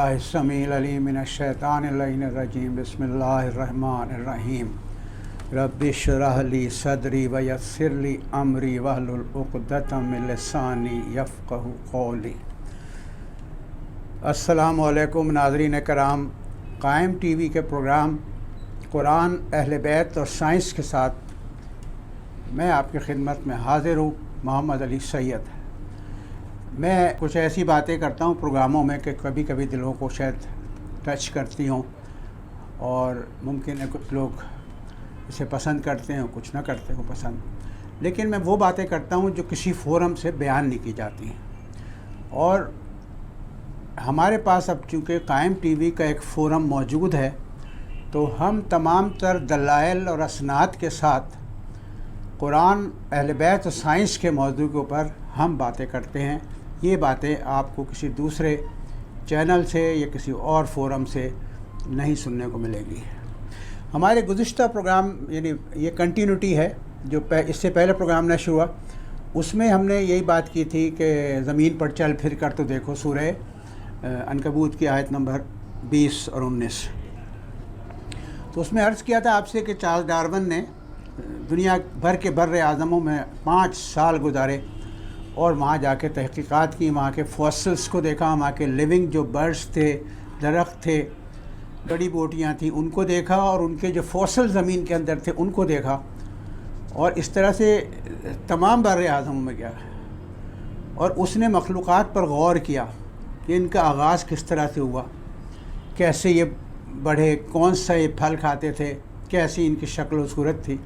السمیع العلیم من الشیطان اللعین الرجیم بسم اللہ الرحمن الرحیم رب اشرح لی صدری ویسر لی امری واحلل عقدۃ من لسانی یفقہوا قولی۔ السلام علیکم ناظرین کرام، قائم ٹی وی کے پروگرام قرآن، اہل بیت اور سائنس کے ساتھ میں آپ کی خدمت میں حاضر ہوں، محمد علی سید۔ میں کچھ ایسی باتیں کرتا ہوں پروگراموں میں کہ کبھی کبھی دلوں کو شاید ٹچ کرتی ہوں، اور ممکن ہے کچھ لوگ اسے پسند کرتے ہیں، کچھ نہ کرتے ہوں پسند، لیکن میں وہ باتیں کرتا ہوں جو کسی فورم سے بیان نہیں کی جاتی ہیں۔ اور ہمارے پاس اب چونکہ قائم ٹی وی کا ایک فورم موجود ہے، تو ہم تمام تر دلائل اور اسناد کے ساتھ قرآن، اہل بیت اور سائنس کے موضوع کے اوپر ہم باتیں کرتے ہیں۔ یہ باتیں آپ کو کسی دوسرے چینل سے یا کسی اور فورم سے نہیں سننے کو ملے گی۔ ہمارے گزشتہ پروگرام، یعنی یہ کنٹینیوٹی ہے جو اس سے پہلے پروگرام نہ شروع ہوا، اس میں ہم نے یہی بات کی تھی کہ زمین پر چل پھر کر تو دیکھو، سورہ عنکبوت کی آیت نمبر 20 اور 19۔ تو اس میں عرض کیا تھا آپ سے کہ چارلس ڈارون نے دنیا بھر کے بر اعظموں میں 5 سال گزارے اور وہاں جا کے تحقیقات کی، وہاں کے فوسلز کو دیکھا، وہاں کے لیونگ جو برڈز تھے، درخت تھے، بڑی بوٹیاں تھیں، ان کو دیکھا، اور ان کے جو فوسل زمین کے اندر تھے ان کو دیکھا، اور اس طرح سے تمام بر اعظموں میں گیا، اور اس نے مخلوقات پر غور کیا کہ ان کا آغاز کس طرح سے ہوا، کیسے یہ بڑھے، کون سا یہ پھل کھاتے تھے، کیسی ان کی شکل و صورت تھی۔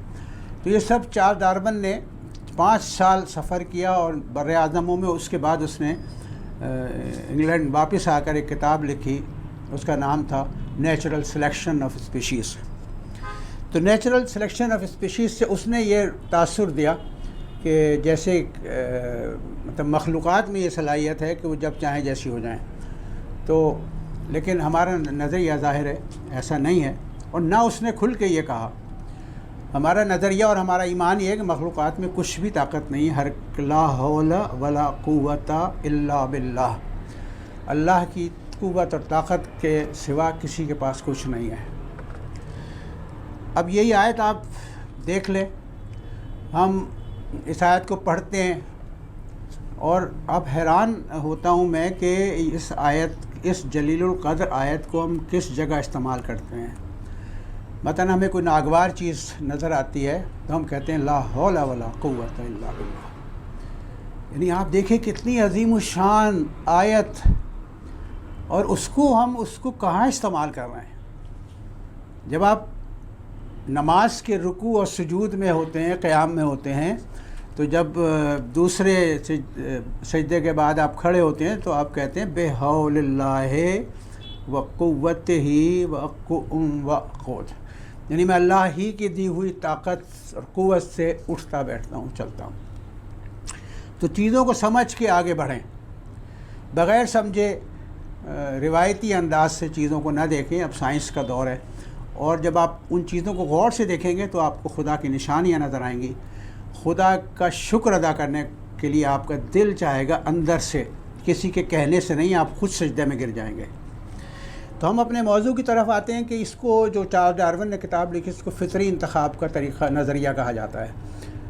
تو یہ سب چارلس ڈارون نے 5 سال سفر کیا، اور بر اعظموں میں اس کے بعد اس نے انگلینڈ واپس آ کر ایک کتاب لکھی، اس کا نام تھا نیچرل سلیکشن آف اسپیشیز۔ تو نیچرل سلیکشن آف اسپیشیز سے اس نے یہ تاثر دیا کہ جیسے مطلب مخلوقات میں یہ صلاحیت ہے کہ وہ جب چاہیں جیسی ہو جائیں، تو لیکن ہمارا نظریہ ظاہر ہے ایسا نہیں ہے، اور نہ اس نے کھل کے یہ کہا۔ ہمارا نظریہ اور ہمارا ایمان یہ ہے کہ مخلوقات میں کچھ بھی طاقت نہیں ہے، لا حول ولا قوت الا باللہ، اللہ کی قوت اور طاقت کے سوا کسی کے پاس کچھ نہیں ہے۔ اب یہی آیت آپ دیکھ لیں، ہم اس آیت کو پڑھتے ہیں اور اب حیران ہوتا ہوں میں کہ اس آیت، اس جلیل القدر آیت کو ہم کس جگہ استعمال کرتے ہیں۔ مثلا ہمیں کوئی ناگوار چیز نظر آتی ہے تو ہم کہتے ہیں لا حول ولا قوت الا باللہ، یعنی آپ دیکھیں کتنی عظیم الشان آیت، اور اس کو کہاں استعمال کر رہے ہیں؟ جب آپ نماز کے رکوع اور سجود میں ہوتے ہیں، قیام میں ہوتے ہیں، تو جب دوسرے سجدے کے بعد آپ کھڑے ہوتے ہیں تو آپ کہتے ہیں بے حول اللہ و قوت ہی و قوت، یعنی میں اللہ ہی کی دی ہوئی طاقت اور قوت سے اٹھتا بیٹھتا ہوں، چلتا ہوں۔ تو چیزوں کو سمجھ کے آگے بڑھیں، بغیر سمجھے روایتی انداز سے چیزوں کو نہ دیکھیں۔ اب سائنس کا دور ہے، اور جب آپ ان چیزوں کو غور سے دیکھیں گے تو آپ کو خدا کی نشانیاں نظر آئیں گی، خدا کا شکر ادا کرنے کے لیے آپ کا دل چاہے گا اندر سے، کسی کے کہنے سے نہیں، آپ خود سجدے میں گر جائیں گے۔ تو ہم اپنے موضوع کی طرف آتے ہیں کہ اس کو جو چارلس ڈارون نے کتاب لکھی، اس کو فطری انتخاب کا طریقہ، نظریہ کہا جاتا ہے،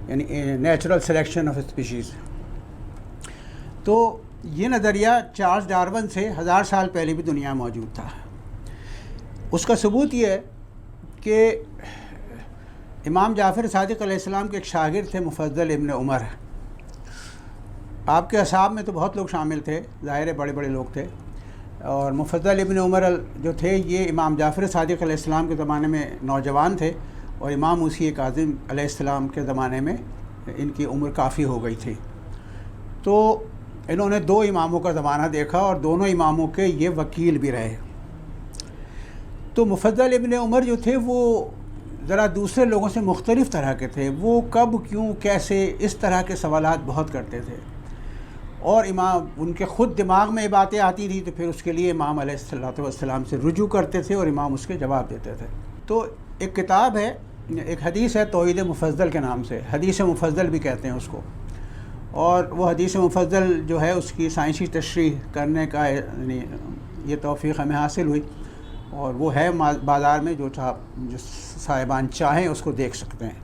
یعنی نیچرل سلیکشن آف اسپیشیز۔ تو یہ نظریہ چارلس ڈارون سے 1000 سال پہلے بھی دنیا میں موجود تھا۔ اس کا ثبوت یہ ہے کہ امام جعفر صادق علیہ السلام کے ایک شاگرد تھے، مفضل ابن عمر۔ آپ کے اصحاب میں تو بہت لوگ شامل تھے، ظاہر بڑے بڑے لوگ تھے، اور مفضل ابن عمر جو تھے یہ امام جعفر صادق علیہ السلام کے زمانے میں نوجوان تھے، اور امام موسیٰ کاظم علیہ السلام کے زمانے میں ان کی عمر کافی ہو گئی تھی۔ تو انہوں نے 2 اماموں کا زمانہ دیکھا، اور دونوں اماموں کے یہ وکیل بھی رہے۔ تو مفضل ابن عمر جو تھے وہ ذرا دوسرے لوگوں سے مختلف طرح کے تھے، وہ کب، کیوں، کیسے، اس طرح کے سوالات بہت کرتے تھے، اور امام ان کے خود دماغ میں یہ باتیں آتی تھی تو پھر اس کے لیے امام علیہ السلام سے رجوع کرتے تھے، اور امام اس کے جواب دیتے تھے۔ تو ایک کتاب ہے، ایک حدیث ہے توحید مفضل کے نام سے، حدیث مفضل بھی کہتے ہیں اس کو، اور وہ حدیث مفضل جو ہے اس کی سائنسی تشریح کرنے کا یعنی یہ توفیق ہمیں حاصل ہوئی، اور وہ ہے بازار میں، جو صاحبان چاہیں اس کو دیکھ سکتے ہیں۔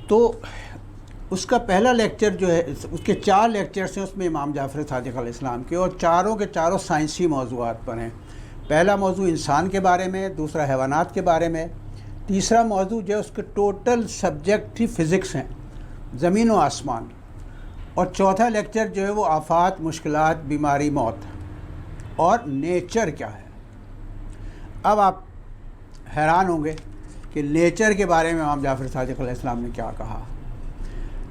تو اس کا پہلا لیکچر جو ہے، اس کے 4 لیکچرز ہیں اس میں امام جعفر صادق علیہ السلام کے، اور چاروں کے چاروں سائنسی موضوعات پر ہیں۔ پہلا موضوع انسان کے بارے میں، دوسرا حیوانات کے بارے میں، تیسرا موضوع جو ہے اس کے ٹوٹل سبجیکٹ ہی فزکس ہیں، زمین و آسمان، اور چوتھا لیکچر جو ہے وہ آفات، مشکلات، بیماری، موت، اور نیچر کیا ہے۔ اب آپ حیران ہوں گے کہ نیچر کے بارے میں امام جعفر صادق علیہ السلام نے کیا کہا۔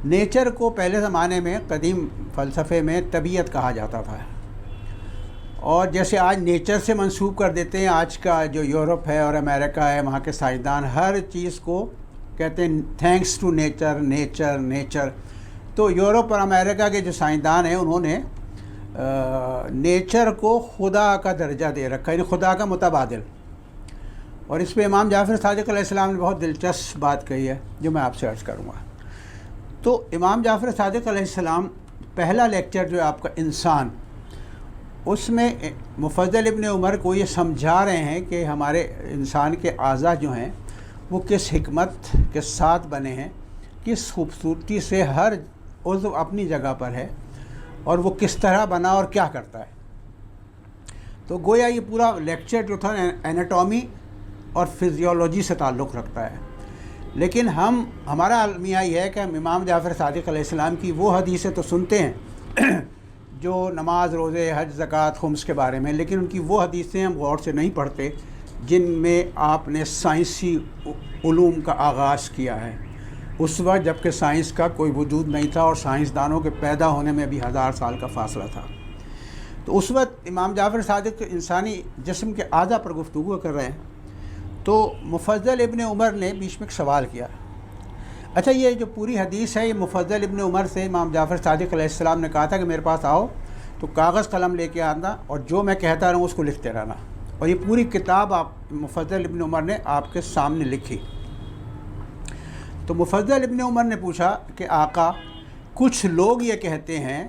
نیچر کو پہلے زمانے میں قدیم فلسفے میں طبیعت کہا جاتا تھا، اور جیسے آج نیچر سے منسوب کر دیتے ہیں، آج کا جو یورپ ہے اور امریکہ ہے، وہاں کے سائنسدان ہر چیز کو کہتے ہیں thanks to nature, nature nature. تو یورپ اور امریکہ کے جو سائنسدان ہیں انہوں نے نیچر کو خدا کا درجہ دے رکھا، یعنی خدا کا متبادل۔ اور اس پہ امام جعفر صادق علیہ السلام نے بہت دلچسپ بات کہی ہے جو میں آپ سے عرض کروں گا۔ تو امام جعفر صادق علیہ السلام پہلا لیکچر جو ہے آپ کا انسان، اس میں مفضل ابن عمر کو یہ سمجھا رہے ہیں کہ ہمارے انسان کے اعضاء جو ہیں وہ کس حکمت کے ساتھ بنے ہیں، کس خوبصورتی سے ہر عضو اپنی جگہ پر ہے، اور وہ کس طرح بنا اور کیا کرتا ہے۔ تو گویا یہ پورا لیکچر جو تھا ایناٹومی اور فزیولوجی سے تعلق رکھتا ہے، لیکن ہمارا المیہ یہ ہے کہ ہم امام جعفر صادق علیہ السلام کی وہ حدیثیں تو سنتے ہیں جو نماز، روزے، حج، زکوٰۃ، خمس کے بارے میں، لیکن ان کی وہ حدیثیں ہم غور سے نہیں پڑھتے جن میں آپ نے سائنسی علوم کا آغاز کیا ہے، اس وقت جب کہ سائنس کا کوئی وجود نہیں تھا اور سائنسدانوں کے پیدا ہونے میں بھی 1000 سال کا فاصلہ تھا۔ تو اس وقت امام جعفر صادق انسانی جسم کے اعضاء پر گفتگو کر رہے ہیں، تو مفضل ابن عمر نے بیچ میں ایک سوال کیا۔ اچھا، یہ جو پوری حدیث ہے یہ مفضل ابن عمر سے امام جعفر صادق علیہ السلام نے کہا تھا کہ میرے پاس آؤ تو کاغذ قلم لے کے آنا، اور جو میں کہتا رہوں اس کو لکھتے رہنا، اور یہ پوری کتاب آپ مفضل ابن عمر نے آپ کے سامنے لکھی۔ تو مفضل ابن عمر نے پوچھا کہ آقا، کچھ لوگ یہ کہتے ہیں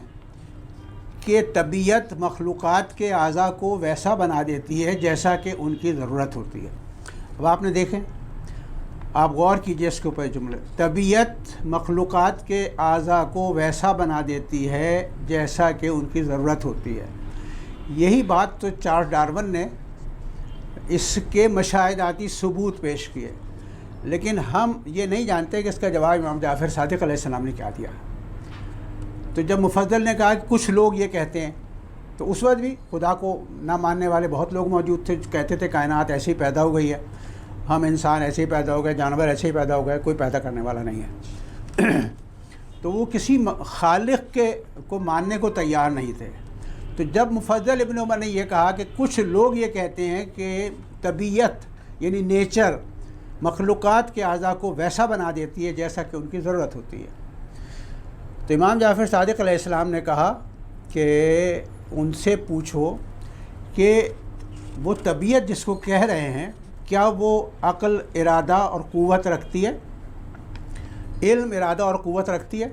کہ طبیعت مخلوقات کے اعضاء کو ویسا بنا دیتی ہے جیسا کہ ان کی ضرورت ہوتی ہے۔ اب آپ نے دیکھیں، آپ غور کیجئے اس کے اوپر جملے، طبیعت مخلوقات کے اعضاء کو ویسا بنا دیتی ہے جیسا کہ ان کی ضرورت ہوتی ہے۔ یہی بات تو چارلس ڈارون نے اس کے مشاہداتی ثبوت پیش کیے، لیکن ہم یہ نہیں جانتے کہ اس کا جواب امام جعفر صادق علیہ السلام نے کیا دیا۔ تو جب مفضل نے کہا کہ کچھ لوگ یہ کہتے ہیں، تو اس وقت بھی خدا کو نہ ماننے والے بہت لوگ موجود تھے جو کہتے تھے کائنات ایسے ہی پیدا ہو گئی ہے، ہم انسان ایسے ہی پیدا ہو گئے، جانور ایسے ہی پیدا ہو گئے، کوئی پیدا کرنے والا نہیں ہے۔ تو وہ کسی خالق کو ماننے کو تیار نہیں تھے۔ تو جب مفضل ابن عمر نے یہ کہا کہ کچھ لوگ یہ کہتے ہیں کہ طبیعت یعنی نیچر مخلوقات کے اعضاء کو ویسا بنا دیتی ہے جیسا کہ ان کی ضرورت ہوتی ہے، تو امام جعفر صادق علیہ السلام نے کہا کہ ان سے پوچھو کہ وہ طبیعت جس کو کہہ رہے ہیں کیا وہ عقل، ارادہ اور قوت رکھتی ہے؟ علم، ارادہ اور قوت رکھتی ہے؟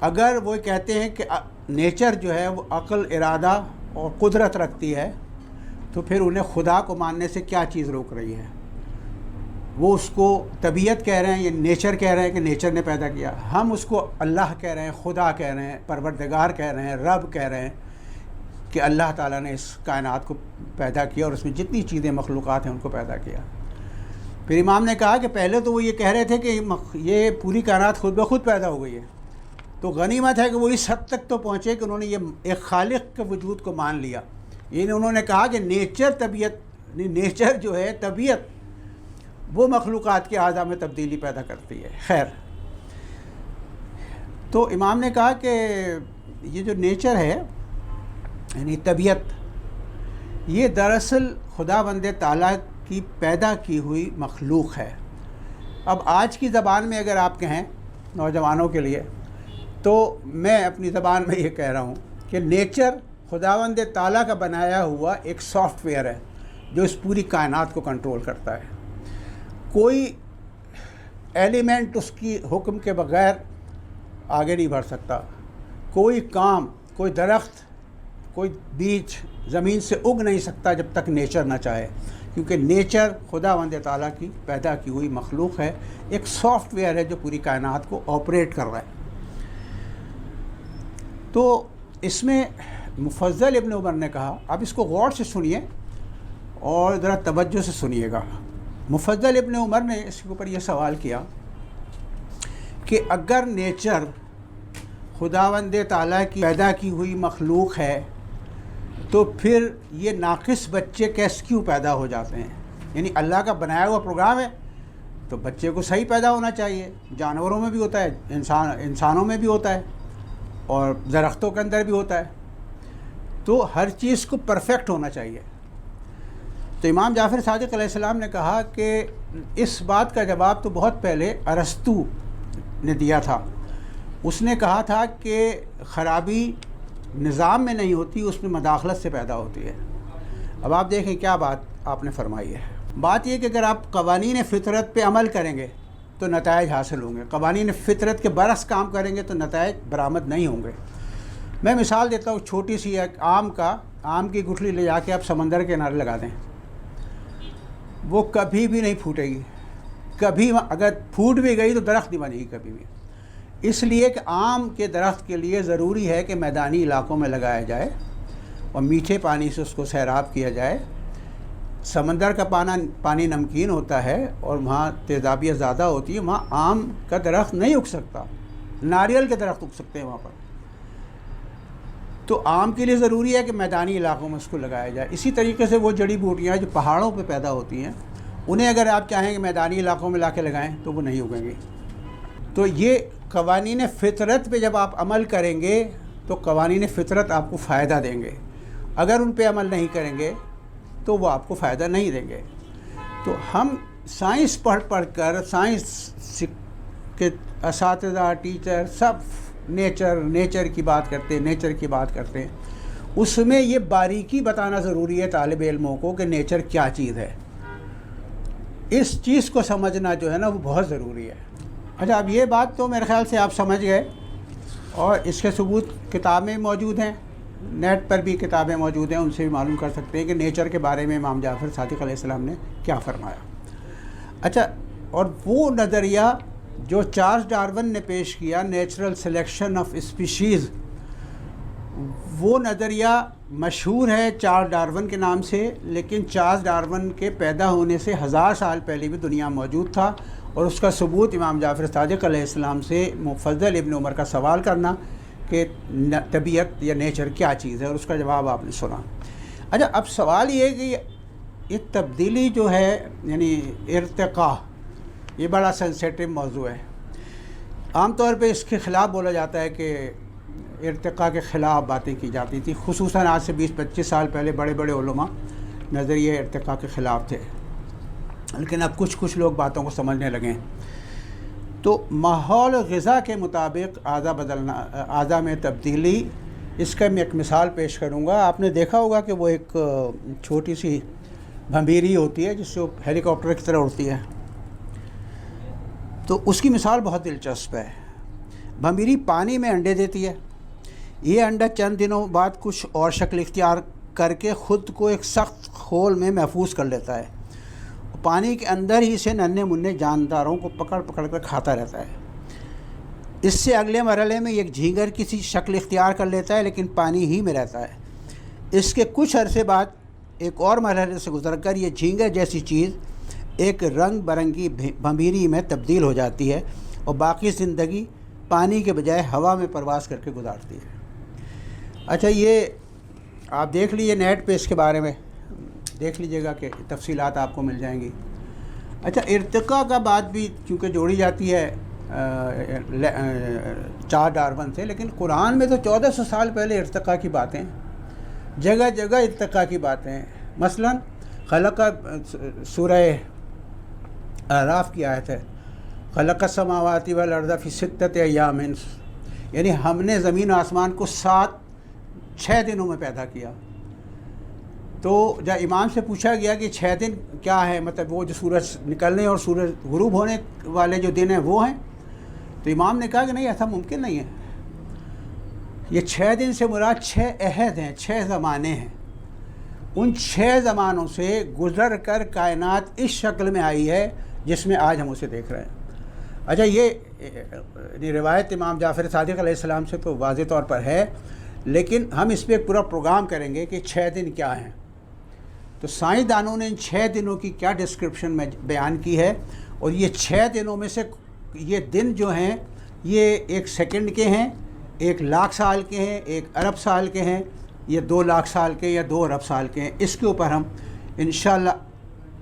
اگر وہ کہتے ہیں کہ نیچر جو ہے وہ عقل، ارادہ اور قدرت رکھتی ہے، تو پھر انہیں خدا کو ماننے سے کیا چیز روک رہی ہے؟ وہ اس کو طبیعت کہہ رہے ہیں یا نیچر کہہ رہے ہیں کہ نیچر نے پیدا کیا، ہم اس کو اللہ کہہ رہے ہیں، خدا کہہ رہے ہیں، پروردگار کہہ رہے ہیں، رب کہہ رہے ہیں کہ اللہ تعالیٰ نے اس کائنات کو پیدا کیا اور اس میں جتنی چیزیں مخلوقات ہیں ان کو پیدا کیا۔ پھر امام نے کہا کہ پہلے تو وہ یہ کہہ رہے تھے کہ یہ پوری کائنات خود بخود پیدا ہو گئی ہے، تو غنیمت ہے کہ وہ اس حد تک تو پہنچے کہ انہوں نے یہ ایک خالق کے وجود کو مان لیا، یعنی انہوں نے کہا کہ نیچر جو ہے طبیعت وہ مخلوقات کے اعضاء میں تبدیلی پیدا کرتی ہے۔ خیر، تو امام نے کہا کہ یہ جو نیچر ہے یعنی طبیعت، یہ دراصل خداوند تعالیٰ کی پیدا کی ہوئی مخلوق ہے۔ اب آج کی زبان میں اگر آپ کہیں نوجوانوں کے لیے، تو میں اپنی زبان میں یہ کہہ رہا ہوں کہ نیچر خداوند تعالیٰ کا بنایا ہوا ایک سافٹ ویئر ہے جو اس پوری کائنات کو کنٹرول کرتا ہے۔ کوئی ایلیمنٹ اس کی حکم کے بغیر آگے نہیں بڑھ سکتا، کوئی کام، کوئی درخت، کوئی بیج زمین سے اگ نہیں سکتا جب تک نیچر نہ چاہے، کیونکہ نیچر خداوند تعالیٰ کی پیدا کی ہوئی مخلوق ہے، ایک سافٹ ویئر ہے جو پوری کائنات کو آپریٹ کر رہا ہے۔ تو اس میں مفضل ابن عمر نے کہا، اب اس کو غور سے سنیے اور ذرا توجہ سے سنیے گا۔ مفضل ابن عمر نے اس کے اوپر یہ سوال کیا کہ اگر نیچر خداوند تعالیٰ کی پیدا کی ہوئی مخلوق ہے تو پھر یہ ناقص بچے کیوں پیدا ہو جاتے ہیں؟ یعنی اللہ کا بنایا ہوا پروگرام ہے تو بچے کو صحیح پیدا ہونا چاہیے، جانوروں میں بھی ہوتا ہے، انسانوں میں بھی ہوتا ہے اور درختوں کے اندر بھی ہوتا ہے، تو ہر چیز کو پرفیکٹ ہونا چاہیے۔ تو امام جعفر صادق علیہ السلام نے کہا کہ اس بات کا جواب تو بہت پہلے ارسطو نے دیا تھا۔ اس نے کہا تھا کہ خرابی نظام میں نہیں ہوتی، اس میں مداخلت سے پیدا ہوتی ہے۔ اب آپ دیکھیں کیا بات آپ نے فرمائی ہے۔ بات یہ کہ اگر آپ قوانین فطرت پہ عمل کریں گے تو نتائج حاصل ہوں گے، قوانین فطرت کے برعکس کام کریں گے تو نتائج برآمد نہیں ہوں گے۔ میں مثال دیتا ہوں چھوٹی سی، ایک آم کی گٹھلی لے جا کے آپ سمندر کے کنارے لگا دیں، وہ کبھی بھی نہیں پھوٹے گی، کبھی اگر پھوٹ بھی گئی تو درخت نہیں بنے گی کبھی بھی۔ اس لیے کہ آم کے درخت کے لیے ضروری ہے کہ میدانی علاقوں میں لگایا جائے اور میٹھے پانی سے اس کو سیراب کیا جائے۔ سمندر کا پانی نمکین ہوتا ہے اور وہاں تیزابیت زیادہ ہوتی ہے، وہاں آم کا درخت نہیں اگ سکتا، ناریل کے درخت اگ سکتے ہیں وہاں پر۔ تو آم کے لیے ضروری ہے کہ میدانی علاقوں میں اس کو لگایا جائے۔ اسی طریقے سے وہ جڑی بوٹیاں جو پہاڑوں پہ پیدا ہوتی ہیں، انہیں اگر آپ چاہیں کہ میدانی علاقوں میں لا کے لگائیں تو وہ نہیں اگیں گی۔ تو یہ قوانین فطرت پہ جب آپ عمل کریں گے تو قوانین فطرت آپ کو فائدہ دیں گے، اگر ان پہ عمل نہیں کریں گے تو وہ آپ کو فائدہ نہیں دیں گے۔ تو ہم سائنس پڑھ کر، سائنس کے اساتذہ، ٹیچر سب نیچر کی بات کرتے ہیں، اس میں یہ باریکی بتانا ضروری ہے طالب علموں کو کہ نیچر کیا چیز ہے۔ اس چیز کو سمجھنا جو ہے نا وہ بہت ضروری ہے۔ اچھا، اب یہ بات تو میرے خیال سے آپ سمجھ گئے، اور اس کے ثبوت کتابیں موجود ہیں، نیٹ پر بھی کتابیں موجود ہیں، ان سے بھی معلوم کر سکتے ہیں کہ نیچر کے بارے میں امام جعفر صادق علیہ السلام نے کیا فرمایا۔ اچھا، اور وہ نظریہ جو چارلس ڈارون نے پیش کیا، نیچرل سلیکشن آف اسپیشیز، وہ نظریہ مشہور ہے چارلس ڈارون کے نام سے، لیکن چارلس ڈارون کے پیدا ہونے سے 1000 سال پہلے بھی دنیا موجود تھا، اور اس کا ثبوت امام جعفر صادق علیہ السلام سے مفضل ابن عمر کا سوال کرنا کہ طبیعت یا نیچر کیا چیز ہے، اور اس کا جواب آپ نے سنا۔ اچھا، اب سوال یہ ہے کہ یہ تبدیلی جو ہے، یعنی ارتقاء، یہ بڑا سینسیٹیو موضوع ہے۔ عام طور پہ اس کے خلاف بولا جاتا ہے کہ ارتقاء کے خلاف باتیں کی جاتی تھی، خصوصاً آج سے 20-25 سال پہلے بڑے بڑے علماء نظریہ ارتقاء کے خلاف تھے، لیکن اب کچھ لوگ باتوں کو سمجھنے لگے ہیں۔ تو ماحول غذا کے مطابق اعضاء میں تبدیلی، اس کا میں ایک مثال پیش کروں گا۔ آپ نے دیکھا ہوگا کہ وہ ایک چھوٹی سی بھمبیری ہوتی ہے جس سے وہ ہیلی کاپٹر کی طرح اڑتی ہے، تو اس کی مثال بہت دلچسپ ہے۔ بھمبیری پانی میں انڈے دیتی ہے، یہ انڈا چند دنوں بعد کچھ اور شکل اختیار کر کے خود کو ایک سخت خول میں محفوظ کر لیتا ہے، پانی کے اندر ہی سے ننھے منھے جانداروں کو پکڑ کر کھاتا رہتا ہے۔ اس سے اگلے مرحلے میں ایک جھینگر کی سی شکل اختیار کر لیتا ہے، لیکن پانی ہی میں رہتا ہے۔ اس کے کچھ عرصے بعد ایک اور مرحلے سے گزر کر یہ جھینگر جیسی چیز ایک رنگ برنگی بھمبیری میں تبدیل ہو جاتی ہے اور باقی زندگی پانی کے بجائے ہوا میں پرواز کر کے گزارتی ہے۔ اچھا، یہ آپ دیکھ لیجیے نیٹ پہ، اس کے بارے میں دیکھ لیجیے گا کہ تفصیلات آپ کو مل جائیں گی۔ اچھا، ارتقاء کا بات بھی چونکہ جوڑی جاتی ہے چارلس ڈارون سے، لیکن قرآن میں تو 1400 سال پہلے ارتقاء کی باتیں، جگہ جگہ ارتقاء کی باتیں ہیں۔ مثلا خلق، سورہ اعراف کی آیت ہے، خلق السماوات والارض فی 6 ایام، یعنی ہم نے زمین و آسمان کو 6 دنوں میں پیدا کیا۔ تو جب امام سے پوچھا گیا کہ 6 دن کیا ہے، مطلب وہ جو سورج نکلنے اور سورج غروب ہونے والے جو دن ہیں وہ ہیں، تو امام نے کہا کہ نہیں، ایسا ممکن نہیں ہے، یہ 6 دن سے مراد 6 عہد ہیں، 6 زمانے ہیں۔ ان 6 زمانوں سے گزر کر کائنات اس شکل میں آئی ہے جس میں آج ہم اسے دیکھ رہے ہیں۔ اچھا، یہ روایت امام جعفر صادق علیہ السلام سے تو واضح طور پر ہے، لیکن ہم اس پہ ایک پورا پروگرام کریں گے کہ 6 دن کیا ہیں۔ تو سائنسدانوں نے ان 6 دنوں کی کیا ڈسکرپشن میں بیان کی ہے، اور یہ 6 دنوں میں سے یہ دن جو ہیں یہ 1 سیکنڈ کے ہیں، 1 لاکھ سال کے ہیں، 1 ارب سال کے ہیں، یہ 2 لاکھ سال کے یا 2 ارب سال کے ہیں۔ اس کے اوپر ہم انشاءاللہ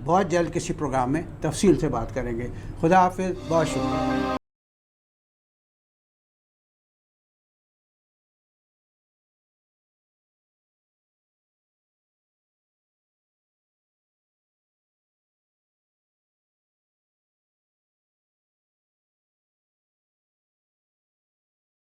بہت جلد کسی پروگرام میں تفصیل سے بات کریں گے۔ خدا حافظ، بہت شکریہ۔